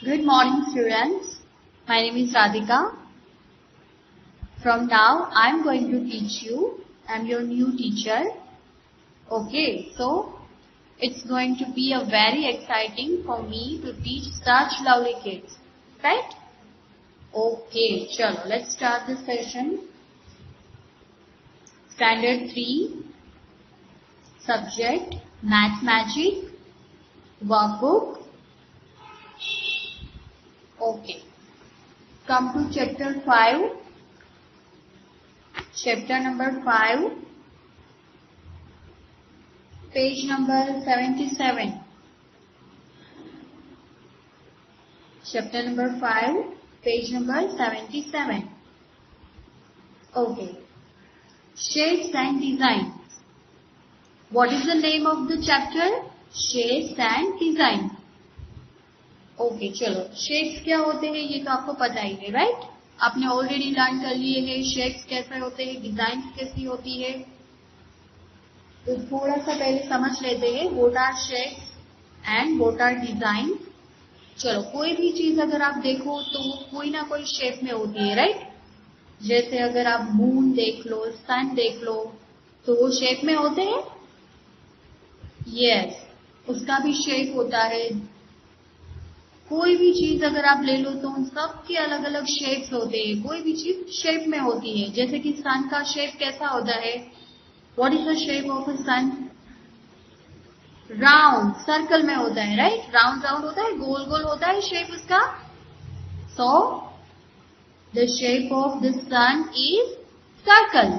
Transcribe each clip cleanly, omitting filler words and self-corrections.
Good morning, students. My name is Radhika. From now, I am going to teach you. I am your new teacher. Okay, so it's going to be a very exciting for me to teach such lovely kids, right? Okay, chalo, let's start this session. Standard 3, subject Math Magic, workbook. Okay, come to chapter 5. Chapter number 5, page number 77. Chapter number 5, page number 77. Okay. Shapes and designs. What is the name of the chapter? Shapes and designs. Okay, चलो shapes क्या होते हैं ये तो आपको पता ही है, right? आपने ऑलरेडी लर्न कर लिए हैं शेप्स कैसे होते हैं, डिजाइन्स कैसी होती है. तो थोड़ा सा पहले समझ लेते हैं what are shapes and what are design. चलो कोई भी चीज अगर आप देखो तो वो कोई ना कोई शेप में होती है, राइट? जैसे अगर आप मून देख लो, सन देख लो, तो वो शेप में होते हैं. यस, उसका भी शेप होता है. कोई भी चीज अगर आप ले लो तो उन सबके अलग अलग शेप्स होते हैं. कोई भी चीज शेप में होती है. जैसे कि सन का शेप कैसा होता है? What is the shape of a sun? Round, circle में होता है, राइट? राउंड राउंड होता है, गोल गोल होता है शेप उसका. So the shape of the sun is circle.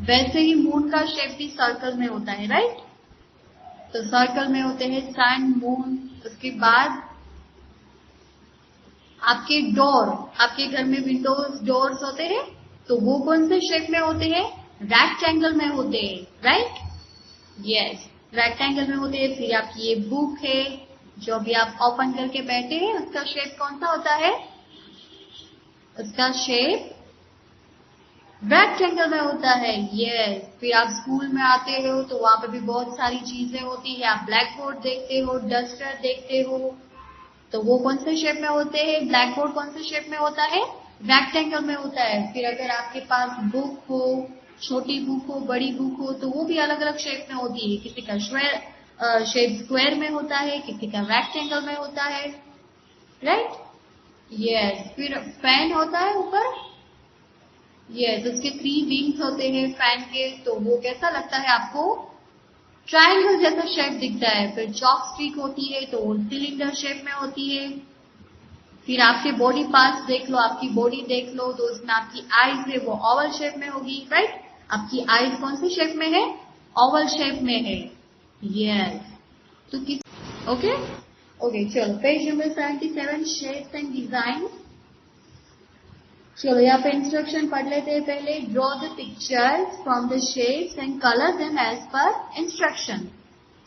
वैसे ही मून का शेप भी सर्कल में होता है, राइट? तो सर्कल में होते हैं सन, मून. उसके बाद आपके डोर, आपके घर में विंडोज, डोर्स होते हैं, तो वो कौन से शेप में होते हैं? रेक्टेंगल में होते हैं, राइट? यस, रेक्टेंगल में होते हैं. फिर आपकी ये बुक है जो भी आप ओपन करके बैठे हैं, उसका शेप कौन सा होता है? उसका शेप रेक्टेंगल में होता है. यस. फिर आप स्कूल में आते हो तो वहां पे भी बहुत सारी चीजें होती है. आप ब्लैक बोर्ड देखते हो, डस्टर देखते हो, तो वो कौन से शेप में होते हैं? ब्लैक बोर्ड कौन से शेप में होता है? रेक्टेंगल में होता है. फिर अगर आपके पास बुक हो, छोटी बुक हो, बड़ी बुक हो, तो वो भी अलग अलग शेप में होती है. किसी का शेप स्क्वायर में होता है, किसी का रेक्टेंगल में होता है, राइट? यस. फिर फैन होता है ऊपर. यस, उसके 3 विंग्स होते हैं फैन के, तो वो कैसा लगता है आपको? ट्रायंगल जैसा शेप दिखता है. फिर चॉक स्टिक होती है तो वो सिलेंडर शेप में होती है. फिर आपके बॉडी पार्ट्स देख लो, आपकी बॉडी देख लो, तो उसमें आपकी आईज है वो ओवल शेप में होगी, राइट? आपकी आईज कौन से शेप में है? ओवल शेप में है. यस. तो किस ओके ओके चलो page number 77, shapes and design. चलो यहाँ पे इंस्ट्रक्शन पढ़ लेते हैं पहले. Draw the pictures from the shapes and colour them as per instruction.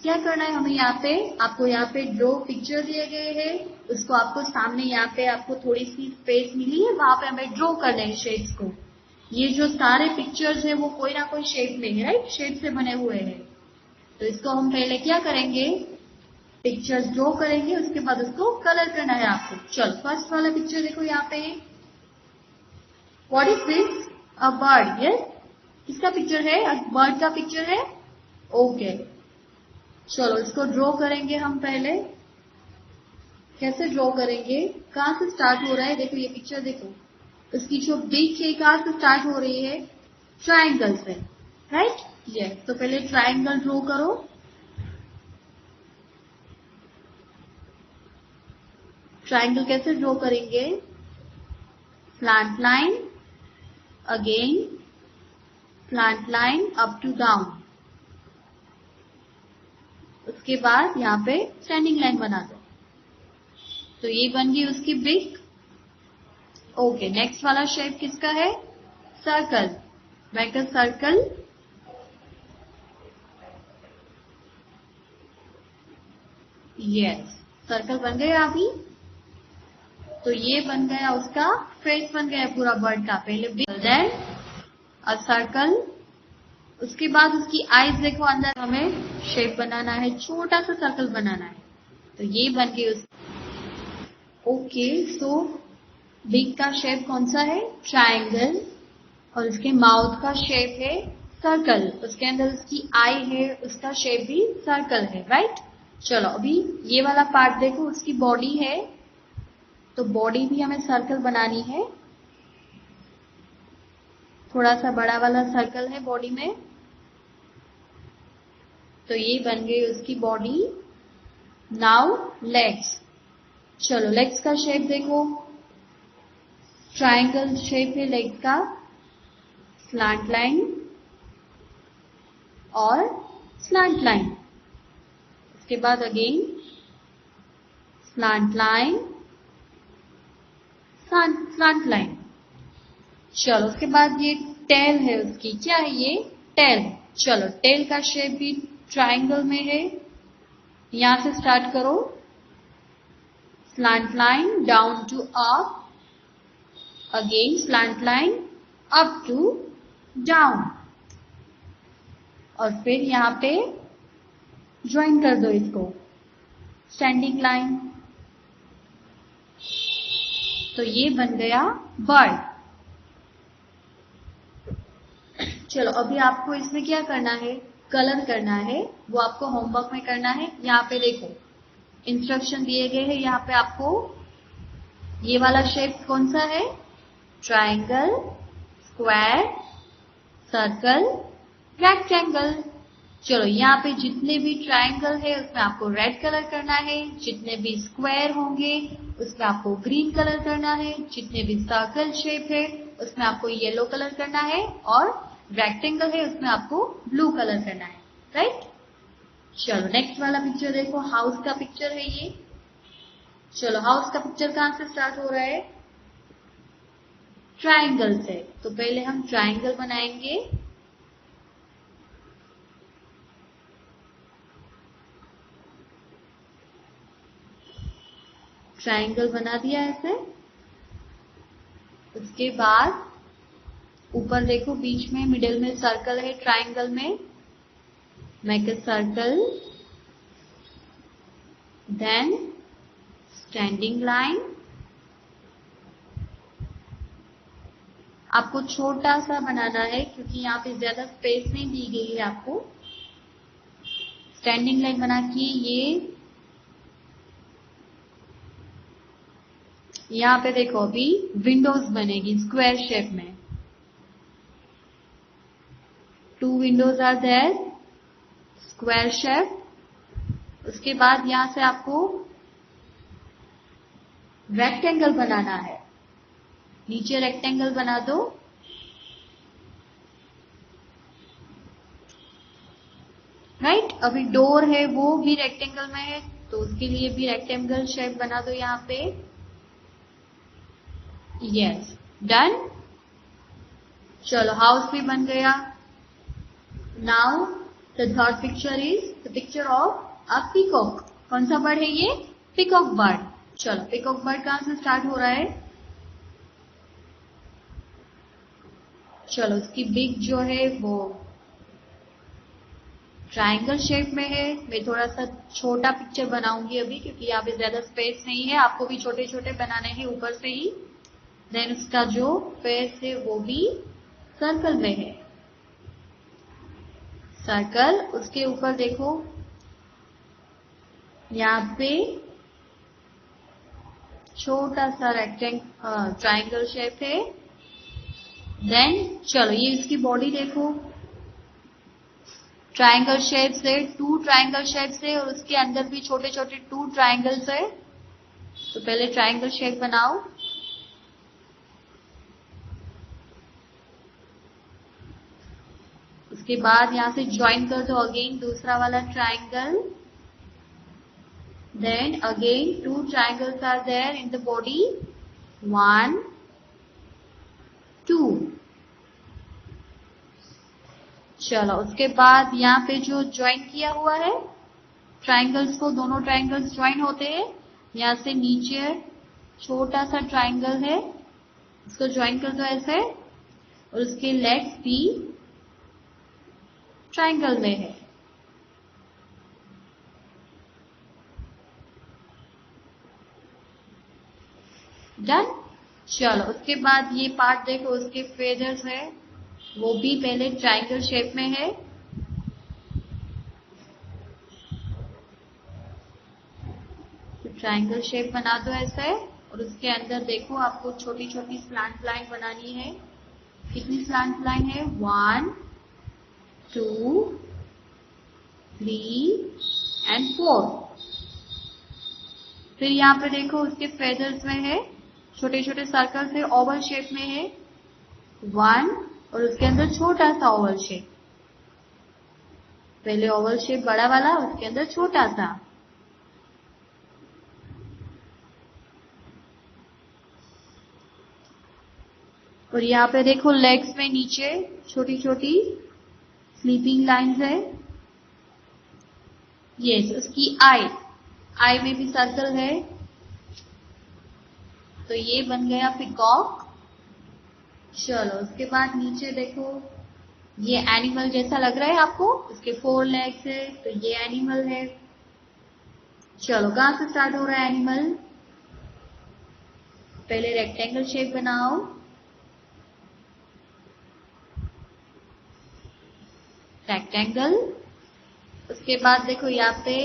क्या करना है हमें यहाँ पे? आपको यहाँ पे ड्रॉ पिक्चर दिए गए हैं, उसको आपको सामने यहाँ पे आपको थोड़ी सी स्पेस मिली है, वहां पे हमें ड्रॉ करना है शेप्स को. ये जो सारे पिक्चर्स है वो कोई ना कोई शेप में है, राइट? शेप से बने हुए हैं. तो इसको हम पहले क्या करेंगे? पिक्चर्स ड्रॉ करेंगे, उसके बाद उसको कलर करना है आपको. चलो फर्स्ट वाला पिक्चर देखो यहाँ पे. What is this? A bird. Yes? किसका पिक्चर है? बर्ड का पिक्चर है. ओके. चलो इसको ड्रॉ करेंगे हम पहले. कैसे ड्रॉ करेंगे? कहाँ से स्टार्ट हो रहा है? देखो ये पिक्चर देखो. उसकी जो बीक है कहाँ से स्टार्ट हो रही है? ट्रायंगल से, राइट? यस. तो पहले ट्रायंगल ड्रॉ करो. ट्रायंगल कैसे ड्रॉ करेंगे? Slant line, again slant line up to down. उसके बाद यहाँ पे स्टैंडिंग लाइन बना दो. तो ये बन गई उसकी ब्रिक. ओके. नेक्स्ट वाला शेप किसका है? Circle. Make a circle. Yes, circle बन गया अभी. तो ये बन गया उसका फेस, बन गया पूरा बर्ड का. पहले देन अ सर्कल. उसके बाद उसकी आईज देखो, अंदर हमें शेप बनाना है, छोटा सा सर्कल बनाना है. तो ये बन गई ओके, सो बिग का शेप कौन सा है? ट्रायंगल। और उसके माउथ का शेप है सर्कल। उसके अंदर उसकी आई है, उसका शेप भी सर्कल है, राइट? चलो अभी ये वाला पार्ट देखो, उसकी बॉडी है, तो बॉडी भी हमें सर्कल बनानी है। थोड़ा सा बड़ा वाला सर्कल है बॉडी में, तो ये बन गई उसकी बॉडी। Now legs. चलो लेग्स का शेप देखो, ट्रायंगल शेप है लेग्स का, स्लैंट लाइन और स्लैंट लाइन। उसके बाद again slant line, slant line. चलो उसके बाद ये टेल है उसकी, क्या है ये? टेल। चलो टेल का शेप भी ट्रायंगल में है। यहां से स्टार्ट करो, slant line down to up, again slant line up to down, और फिर यहां पे ज्वाइन कर दो इसको, स्टैंडिंग लाइन। तो ये बन गया बर्ड। चलो अभी आपको इसमें क्या करना है? कलर करना है, वो आपको होमवर्क में करना है। यहाँ पे देखो इंस्ट्रक्शन दिए गए हैं, यहाँ पे आपको ये वाला शेप कौन सा है? Triangle, square, circle, rectangle. चलो यहाँ पे जितने भी ट्रायंगल है उसमें आपको रेड कलर करना है, जितने भी स्क्वायर होंगे उसमें आपको ग्रीन कलर करना है, जितने भी सर्कल शेप है उसमें आपको येलो कलर करना है, और रेक्टेंगल है उसमें आपको ब्लू कलर करना है, राइट? चलो नेक्स्ट वाला पिक्चर देखो, हाउस का पिक्चर है ये। चलो हाउस का पिक्चर कहां से स्टार्ट हो रहा है? ट्रायंगल से। तो पहले हम ट्रायंगल बनाएंगे। ट्रायंगल बना दिया ऐसे। उसके बाद ऊपर देखो बीच में मिडिल में सर्कल है ट्रायंगल में, make a circle, then standing line. आपको छोटा सा बनाना है क्योंकि यहाँ पे ज्यादा स्पेस नहीं दी गई है आपको। स्टैंडिंग लाइन बना के ये यहाँ पे देखो अभी विंडोज बनेगी स्क्वायर शेप में। 2 windows are there, square shape. उसके बाद यहां से आपको रेक्टेंगल बनाना है, नीचे रेक्टेंगल बना दो। राइट? अभी डोर है वो भी रेक्टेंगल में है, तो उसके लिए भी रेक्टेंगल शेप बना दो यहाँ पे। Yes, done. चलो हाउस भी बन गया। Now the third picture is the picture of a peacock. कौन सा बर्ड है ये? Peacock bird. चलो पीकॉक बर्ड कहां से स्टार्ट हो रहा है? चलो उसकी बिग जो है वो ट्रायंगल शेप में है। मैं थोड़ा सा छोटा पिक्चर बनाऊंगी अभी क्योंकि यहाँ पे ज्यादा स्पेस नहीं है, आपको भी छोटे छोटे बनाने हैं ऊपर से ही। देन उसका जो फेस है वो भी सर्कल में है, सर्कल। उसके ऊपर देखो यहाँ पे छोटा सा ट्रायंगल शेप है। देन चलो ये इसकी बॉडी देखो, ट्रायंगल शेप से, 2 ट्रायंगल शेप से, और उसके अंदर भी छोटे छोटे 2 ट्रायंगल्स है। तो पहले ट्रायंगल शेप बनाओ, उसके बाद यहां से ज्वाइन कर दो अगेन दूसरा वाला triangle. Then again 2 triangles are there in the body, 1 2। चलो उसके बाद यहाँ पे जो ज्वाइन किया हुआ है ट्रायंगल्स को, दोनों ट्रायंगल्स ज्वाइन होते हैं। यहाँ से नीचे छोटा सा ट्रायंगल है, उसको ज्वाइन कर दो ऐसे, और उसके लेग्स भी ट्रायंगल में है। डन। चलो उसके बाद ये पार्ट देखो, उसके फेदर्स है, वो भी पहले ट्रायंगल शेप में है। तो ट्रायंगल शेप बना दो ऐसे, और उसके अंदर देखो आपको छोटी छोटी स्लैंट लाइन बनानी है। कितनी स्लैंट लाइन है? 1 2 3 एंड 4। फिर यहाँ पे देखो उसके फेदर्स में है, छोटे छोटे सर्कल से ओवल शेप में है 1, और उसके अंदर छोटा सा ओवल शेप। पहले ओवल शेप बड़ा वाला, उसके अंदर छोटा सा। और यहाँ पे देखो लेग्स में नीचे छोटी छोटी स्लीपिंग लाइंस है। यस, उसकी आई में भी सर्कल है। तो ये बन गया पिकॉक। चलो उसके बाद नीचे देखो, ये एनिमल जैसा लग रहा है आपको, उसके 4 लेग्स है, तो ये एनिमल है। चलो कहां से स्टार्ट हो रहा है एनिमल? पहले रेक्टेंगल शेप बनाओ, रेक्टेंगल। उसके बाद देखो यहाँ पे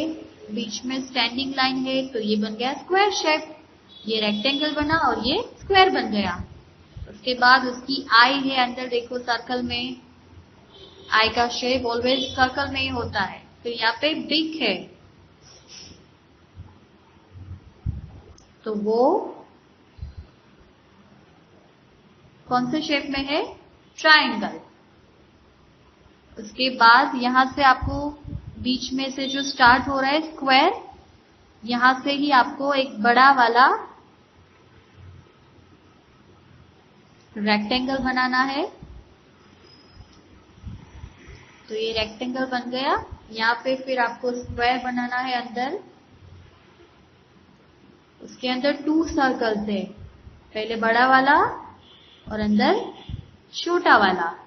बीच में स्टैंडिंग लाइन है, तो ये बन गया स्क्वायर शेप। ये रेक्टेंगल बना और ये स्क्वायर बन गया। उसके बाद उसकी आई है अंदर, देखो सर्कल में। आई का शेप ऑलवेज सर्कल में ही होता है। तो यहाँ पे बिग है, तो वो कौन से शेप में है? ट्रायंगल। उसके बाद यहां से आपको बीच में से जो स्टार्ट हो रहा है स्क्वायर, यहां से ही आपको एक बड़ा वाला रेक्टेंगल बनाना है। तो ये रेक्टेंगल बन गया। यहाँ पे फिर आपको स्क्वायर बनाना है अंदर। उसके अंदर 2 सर्कल्स है, पहले बड़ा वाला और अंदर छोटा वाला।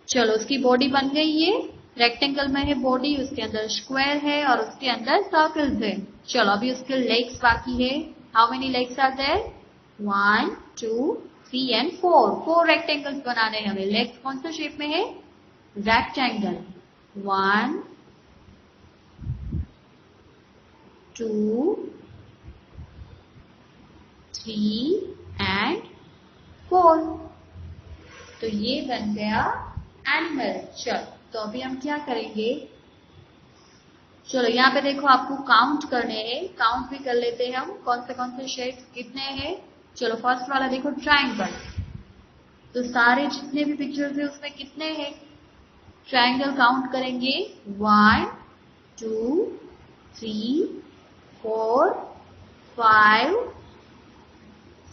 चलो उसकी बॉडी बन गई। ये रेक्टेंगल में है बॉडी, उसके अंदर स्क्वायर है और उसके अंदर सर्कल्स है। चलो अभी उसके लेग्स बाकी है। How many legs are there? 1 2 3 and 4। 4 rectangles बनाने हैं हमें। लेग्स कौन सा शेप में है? रेक्टेंगल। 1 2 3 एंड 4। तो ये बन गया एनिमल। चलो तो अभी हम क्या करेंगे? चलो यहाँ पे देखो आपको काउंट करने हैं, काउंट भी कर लेते हैं हम कौन से शेप्स कितने हैं। चलो फर्स्ट वाला देखो ट्रायंगल, तो सारे जितने भी पिक्चर्स है उसमें कितने हैं? ट्रायंगल काउंट करेंगे 1 2 3 4 5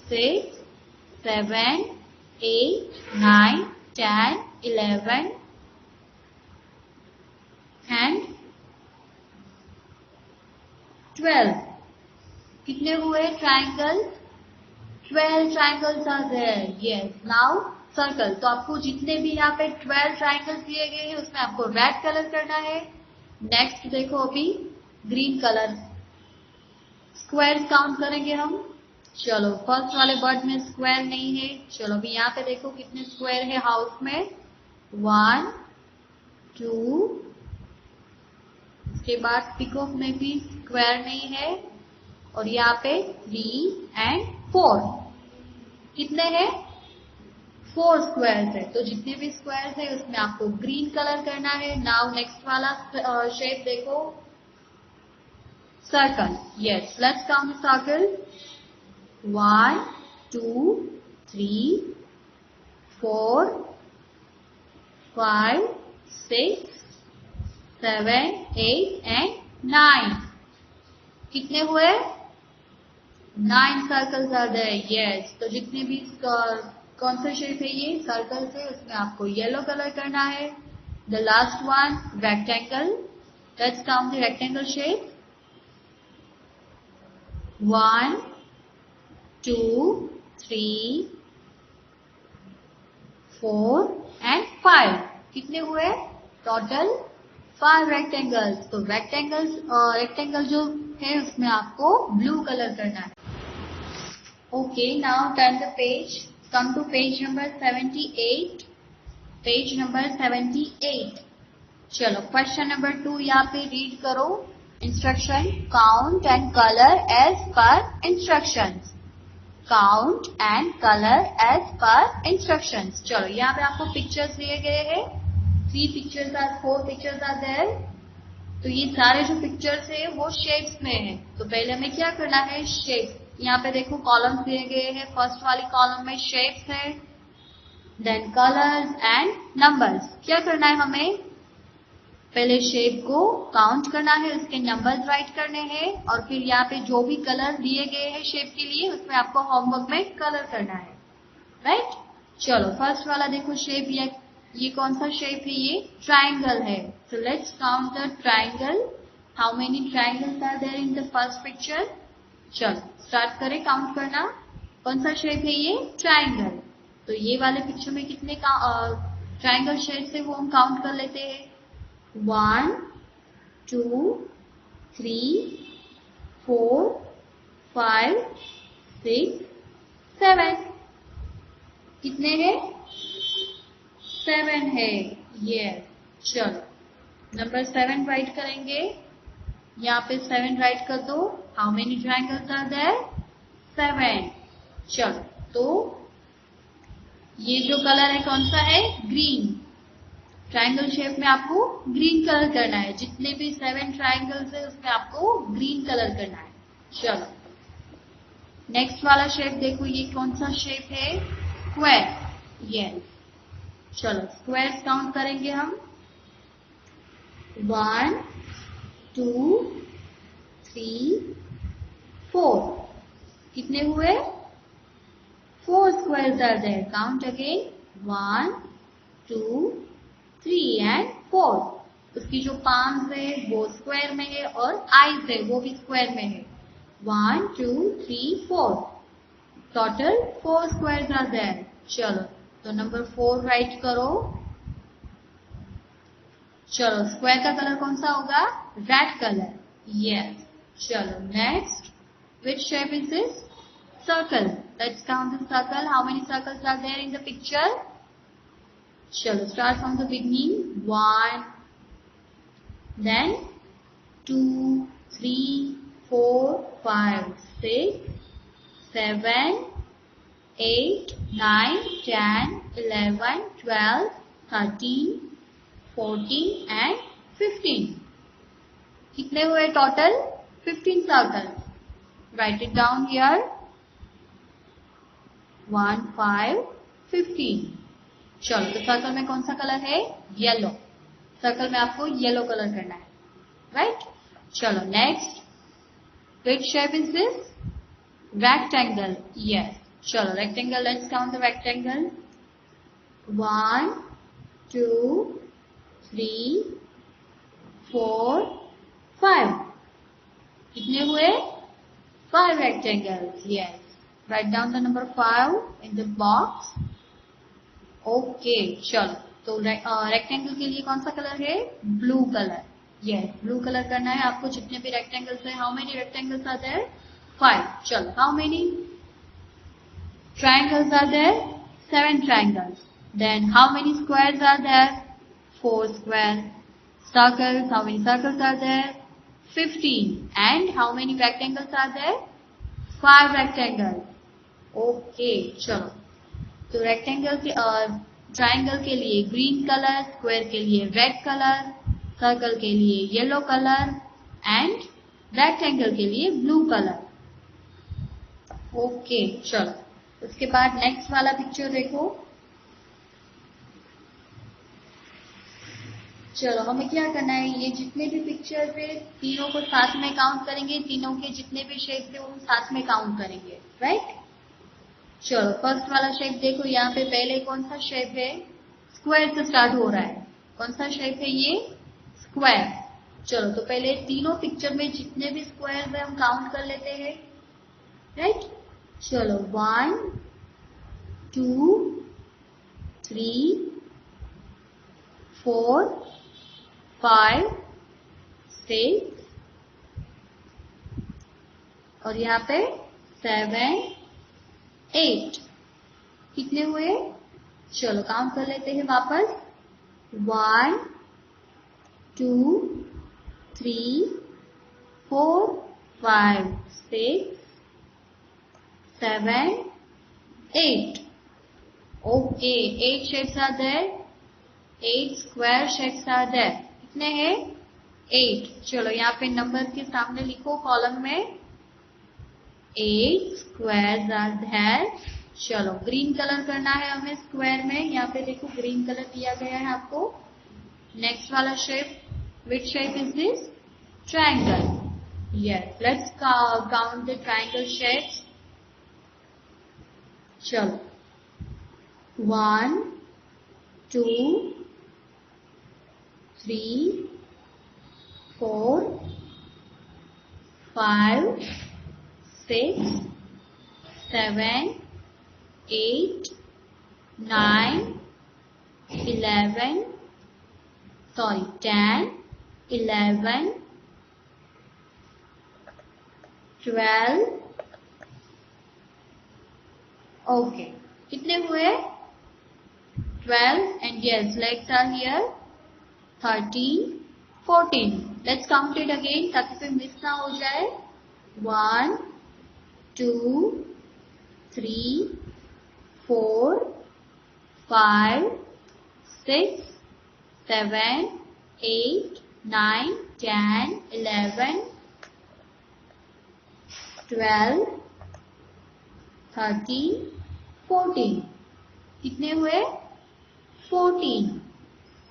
6 7 8 9 10 11 एंड 12। कितने हुए triangle? 12 triangles are there. Yes, now circle. तो आपको जितने भी यहाँ पे 12 ट्रायंगल्स दिए गए हैं उसमें आपको रेड कलर करना है। नेक्स्ट देखो अभी ग्रीन कलर। स्क्वायर काउंट करेंगे हम। चलो फर्स्ट वाले बर्ड में स्क्वायर नहीं है। चलो अभी यहाँ पे देखो कितने स्क्वायर है हाउस में। 1 2। उसके बाद पिकॉक में भी स्क्वायर नहीं है, और यहाँ पे 3 एंड 4। कितने हैं? 4 स्क्वायर्स है। तो जितने भी स्क्वायर्स है उसमें आपको ग्रीन कलर करना है। नाउ नेक्स्ट वाला शेप देखो, circle. Yes, let's count the circle. 1 2 3 4 5 6 7 8 and 9। कितने हुए? 9 सर्कल्स आर देयर। यस, तो जितने भी कौन सा शेप है ये सर्कल से, उसमें आपको येलो कलर करना है। The last one rectangle. Let's count the rectangle shape. 1 2 3 4 and 5। कितने हुए टोटल? 5 रेक्टेंगल्स। तो रेक्टेंगल जो है उसमें आपको ब्लू कलर करना है। Okay, now turn the page, come to page number 78। Page number 78। चलो क्वेश्चन नंबर 2 यहाँ पे रीड करो। Instruction, count and colour as per instructions. Count and colour as per instructions. चलो यहाँ पे आपको पिक्चर्स दिए गए हैं। 4 पिक्चर्स आर देयर। तो ये सारे जो पिक्चर्स है वो शेप्स में है। तो पहले हमें क्या करना है, शेप। यहाँ पे देखो कॉलम्स दिए गए हैं। फर्स्ट वाली कॉलम में शेप्स है, देन कलर्स एंड नंबर्स। क्या करना है हमें, पहले शेप को काउंट करना है, उसके नंबर्स राइट करने हैं, और फिर यहाँ पे जो भी कलर दिए गए हैं शेप के लिए उसमें आपको होमवर्क में कलर करना है, राइट। चलो फर्स्ट वाला देखो शेप, ये कौन सा शेप है, ये ट्राइंगल है। So let's count the triangle. How many triangles are there in the first picture. चलो स्टार्ट करें काउंट करना। कौन सा शेप है ये, ट्राइंगल। तो ये वाले पिक्चर में कितने ट्राइंगल शेप्स है वो हम काउंट कर लेते हैं। 1 2 3 4 5 6 7। कितने हैं, 7 है, ये। चलो नंबर 7 राइट करेंगे। यहाँ पे 7 राइट कर दो। How many triangles are there, 7। चलो तो ये जो कलर है कौन सा है, ग्रीन। ट्राइंगल शेप में आपको ग्रीन कलर करना है। जितने भी 7 ट्राइंगल्स है उसमें आपको ग्रीन कलर करना है। चलो नेक्स्ट वाला शेप देखो, ये कौन सा शेप है, स्क्वायर। यस, चलो स्क्वायर्स काउंट करेंगे हम। 1 2 3 4। कितने हुए, 4 squares are there. Count again, 1 2 3 and 4। उसकी जो पाम्स है वो स्क्वायर में है और आईज है वो भी स्क्वायर में है। 1 2 3 4, टोटल 4 स्क्वायर्स आर देयर। चलो तो नंबर 4 राइट करो। चलो स्क्वायर का कलर कौन सा होगा, रेड कलर। यस, चलो next, which shape is this, circle. Let's count the circle. How many circles are there in the picture. चलो start from the beginning. 1 then 2 3 4 5 6 7 8 9 10 11 12 13 14 and 15। कितने हुए total, 15 circle. Right it down here. 1 5 15। चलो तो circle में कौन सा colour है, yellow. Circle में आपको येलो कलर करना है, राइट। चलो next, which shape is this, rectangle. Yes, चलो rectangle, let's count the rectangle. 1 2 3 4 5। कितने हुए, 5 rectangles. Yes, write down the number 5 in the box. Okay, चलो तो रेक्टेंगल के लिए कौन सा कलर है, blue colour. Yes, blue colour करना है आपको। जितने भी रेक्टेंगल्स है, how many rectangles are there, 5। चलो how many triangles are there, 7 triangles. Then how many squares are there, 4 square. Circles, how many circles are there, 15। And how many rectangles are there, 5 rectangles. Okay, चलो तो rectangle के triangle के लिए green colour, square के लिए red colour, circle के लिए yellow colour and rectangle के लिए ब्लू कलर। ओके, चलो उसके बाद नेक्स्ट वाला पिक्चर देखो। चलो हमें क्या करना है, ये जितने भी पिक्चर्स है तीनों को साथ में काउंट करेंगे। तीनों के जितने भी शेप्स है वो साथ में काउंट करेंगे, राइट। चलो फर्स्ट वाला शेप देखो, यहाँ पे पहले कौन सा शेप है, स्क्वायर से स्टार्ट हो रहा है। कौन सा शेप है ये, स्क्वायर। चलो तो पहले तीनों पिक्चर में जितने भी स्क्वायर है हम काउंट कर लेते हैं, राइट। चलो 1 2 3 4 5 6 और यहाँ पे 7 8 कितने हुए? चलो काउंट कर लेते हैं वापस 1 2 3 4 5 6 7 8 okay 8 shapes are there 8 square shapes are there कितने हैं 8 चलो यहाँ पे नंबर के सामने लिखो कॉलम में 8 squares are there चलो ग्रीन कलर करना है हमें स्क्वायर में यहाँ पे देखो ग्रीन कलर दिया गया है आपको नेक्स्ट वाला shape which shape is this triangle yes let's count the triangle shapes चलो 1 2 3 4 5 6 7 8 9 11 sorry 10 11 12 okay कितने हुए 12 and yes legs are here 13 14 let's count it again ताकि फिर मिस ना हो जाए 1 2 3 4 5 6 7 8 9 10 11 12 13 14 कितने हुए 14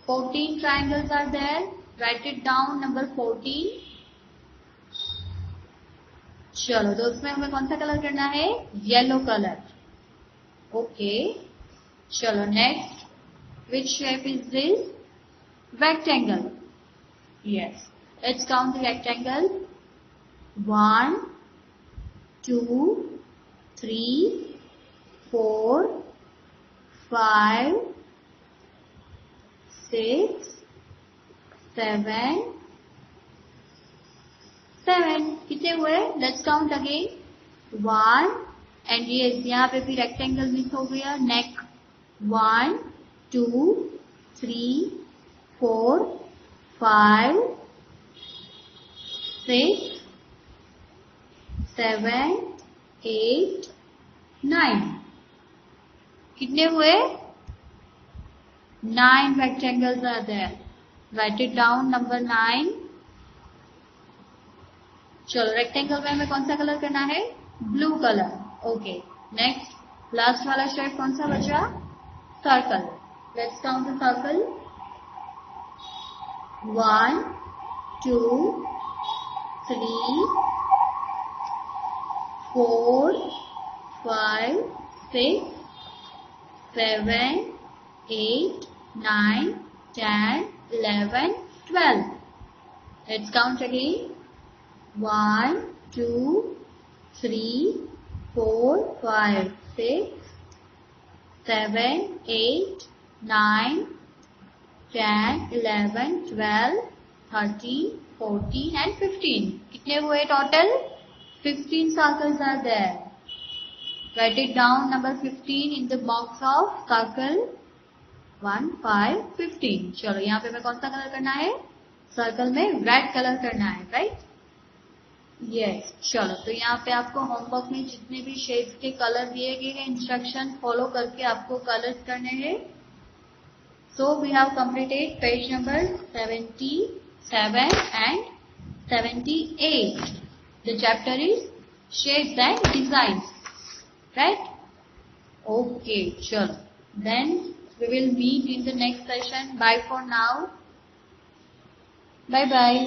14 triangles are there write it down number 14 चलो तो उसमें हमें कौन सा कलर करना है येलो कलर ओके चलो next which shape is this rectangle yes let's count the rectangle 1 2 3 4 5 6 7 7 कितने हुए लेट्स काउंट अगेन 1 एंड ये यहाँ पे भी रेक्टेंगल मिस हो गया नेक 1 2 3 4 5 6 7 8 9 कितने हुए 9 rectangles are there write it down number 9 चलो रेक्टेंगल में हमें कौन सा कलर करना है blue colour okay next last वाला शेप कौन सा बचा circle let's count the circle 1 2 3 4 5 6 7 8 9 10 11 12 let's count again 1 2 3 4 5 6 7 8 9 10 11 12 13 14 and 15 कितने हुए total 15 circles are there write it down number 15 in the box of circle 1 5 15 चलो यहाँ पे हमें कौन सा कलर करना है सर्कल में रेड कलर करना है राइट यस चलो तो यहाँ पे आपको होमवर्क में जितने भी शेप्स के कलर दिए गए हैं इंस्ट्रक्शन फॉलो करके आपको कलर्स करने हैं so we have completed page number 77 and 78 the chapter is shapes and designs right okay चलो then we will meet in the next session bye for now bye bye